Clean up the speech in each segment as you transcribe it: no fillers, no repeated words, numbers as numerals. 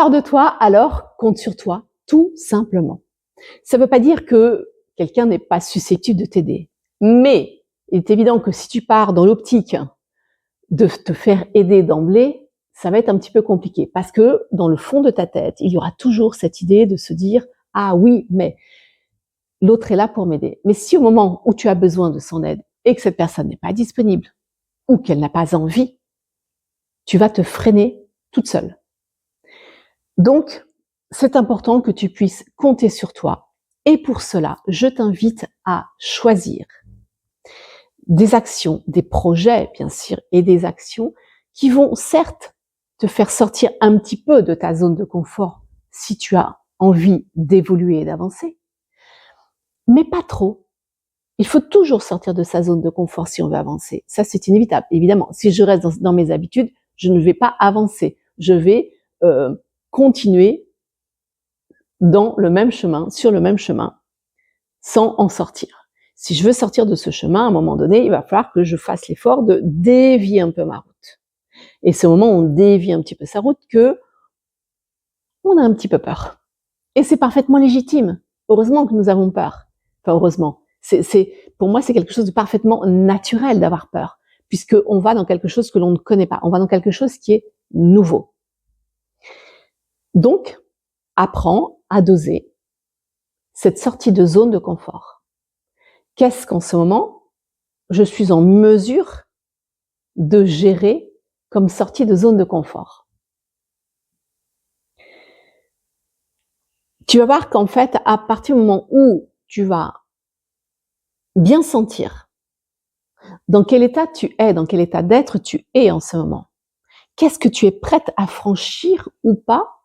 peur de toi, alors compte sur toi, tout simplement. Ça ne veut pas dire que quelqu'un n'est pas susceptible de t'aider. Mais il est évident que si tu pars dans l'optique de te faire aider d'emblée, ça va être un petit peu compliqué. Parce que dans le fond de ta tête, il y aura toujours cette idée de se dire « Ah oui, mais l'autre est là pour m'aider. » Mais si au moment où tu as besoin de son aide et que cette personne n'est pas disponible ou qu'elle n'a pas envie, tu vas te freiner toute seule. Donc, c'est important que tu puisses compter sur toi. Et pour cela, je t'invite à choisir des actions, des projets, bien sûr, et des actions qui vont certes te faire sortir un petit peu de ta zone de confort si tu as envie d'évoluer et d'avancer, mais pas trop. Il faut toujours sortir de sa zone de confort si on veut avancer. Ça, c'est inévitable. Évidemment, si je reste dans mes habitudes, je ne vais pas avancer. Je vais continuer dans le même chemin, sur le même chemin, sans en sortir. Si je veux sortir de ce chemin, à un moment donné, il va falloir que je fasse l'effort de dévier un peu ma route. Et c'est au moment où on dévie un petit peu sa route que on a un petit peu peur. Et c'est parfaitement légitime. Heureusement que nous avons peur. Enfin, heureusement. Pour moi, c'est quelque chose de parfaitement naturel d'avoir peur, puisqu'on va dans quelque chose que l'on ne connaît pas. On va dans quelque chose qui est nouveau. Donc, apprends à doser cette sortie de zone de confort. Qu'est-ce qu'en ce moment, je suis en mesure de gérer comme sortie de zone de confort? Tu vas voir qu'en fait, à partir du moment où tu vas bien sentir dans quel état tu es, dans quel état d'être tu es en ce moment, qu'est-ce que tu es prête à franchir ou pas,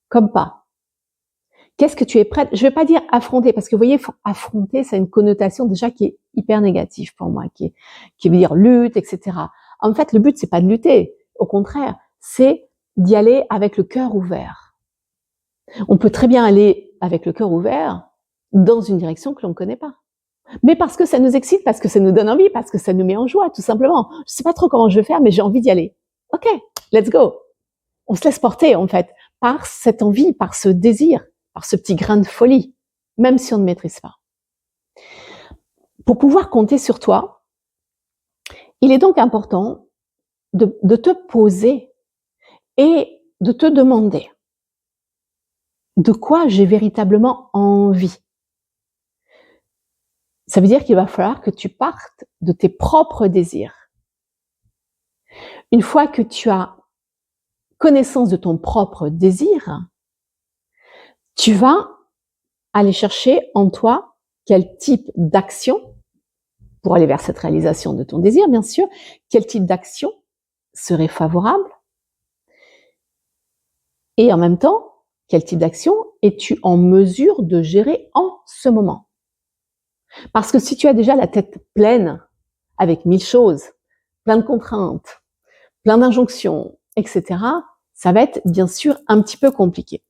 comme pas? Qu'est-ce que tu es prête, je vais pas dire affronter, parce que vous voyez, affronter, ça a une connotation déjà qui est hyper négative pour moi, qui veut dire lutte, etc. En fait, le but, c'est pas de lutter. Au contraire, c'est d'y aller avec le cœur ouvert. On peut très bien aller avec le cœur ouvert dans une direction que l'on ne connaît pas. Mais parce que ça nous excite, parce que ça nous donne envie, parce que ça nous met en joie, tout simplement. Je sais pas trop comment je vais faire, mais j'ai envie d'y aller. Ok, let's go. On se laisse porter, en fait, par cette envie, par ce désir, par ce petit grain de folie, même si on ne maîtrise pas. Pour pouvoir compter sur toi, il est donc important de te poser et de te demander de quoi j'ai véritablement envie. Ça veut dire qu'il va falloir que tu partes de tes propres désirs. Une fois que tu as connaissance de ton propre désir, tu vas aller chercher en toi quel type d'action, pour aller vers cette réalisation de ton désir, bien sûr, quel type d'action serait favorable, et en même temps, quel type d'action es-tu en mesure de gérer en ce moment? Parce que si tu as déjà la tête pleine, avec 1000 choses, plein de contraintes, plein d'injonctions, etc., ça va être bien sûr un petit peu compliqué.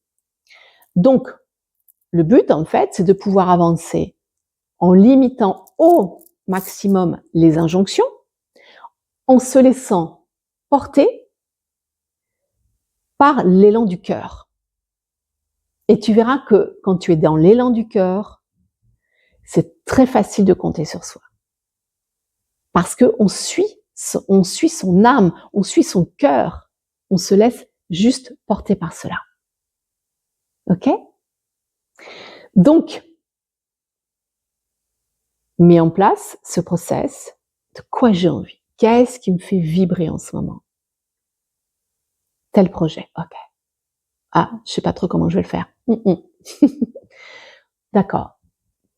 Donc, le but, en fait, c'est de pouvoir avancer en limitant au maximum les injonctions, en se laissant porter par l'élan du cœur. Et tu verras que quand tu es dans l'élan du cœur, c'est très facile de compter sur soi. Parce qu'on suit son âme, on suit son cœur, on se laisse juste porter par cela. Ok? Donc, mets en place ce process. De quoi j'ai envie? Qu'est-ce qui me fait vibrer en ce moment? Tel projet. Ok. Ah, je sais pas trop comment je vais le faire. D'accord.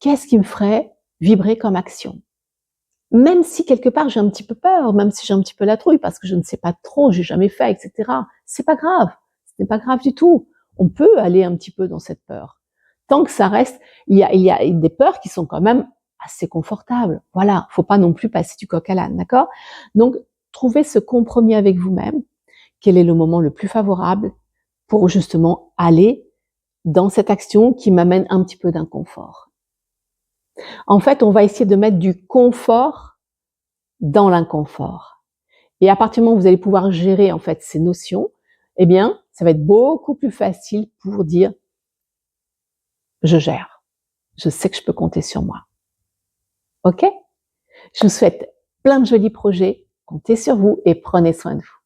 Qu'est-ce qui me ferait vibrer comme action? Même si quelque part j'ai un petit peu peur, même si j'ai un petit peu la trouille parce que je ne sais pas trop, j'ai jamais fait, etc. C'est pas grave. Ce n'est pas grave du tout. On peut aller un petit peu dans cette peur. Tant que ça reste, il y a des peurs qui sont quand même assez confortables. Voilà. Faut pas non plus passer du coq à l'âne, d'accord? Donc, trouvez ce compromis avec vous-même. Quel est le moment le plus favorable pour justement aller dans cette action qui m'amène un petit peu d'inconfort. En fait, on va essayer de mettre du confort dans l'inconfort. Et à partir du moment où vous allez pouvoir gérer en fait ces notions, eh bien, ça va être beaucoup plus facile pour dire je gère. Je sais que je peux compter sur moi. Ok? Je vous souhaite plein de jolis projets. Comptez sur vous et prenez soin de vous.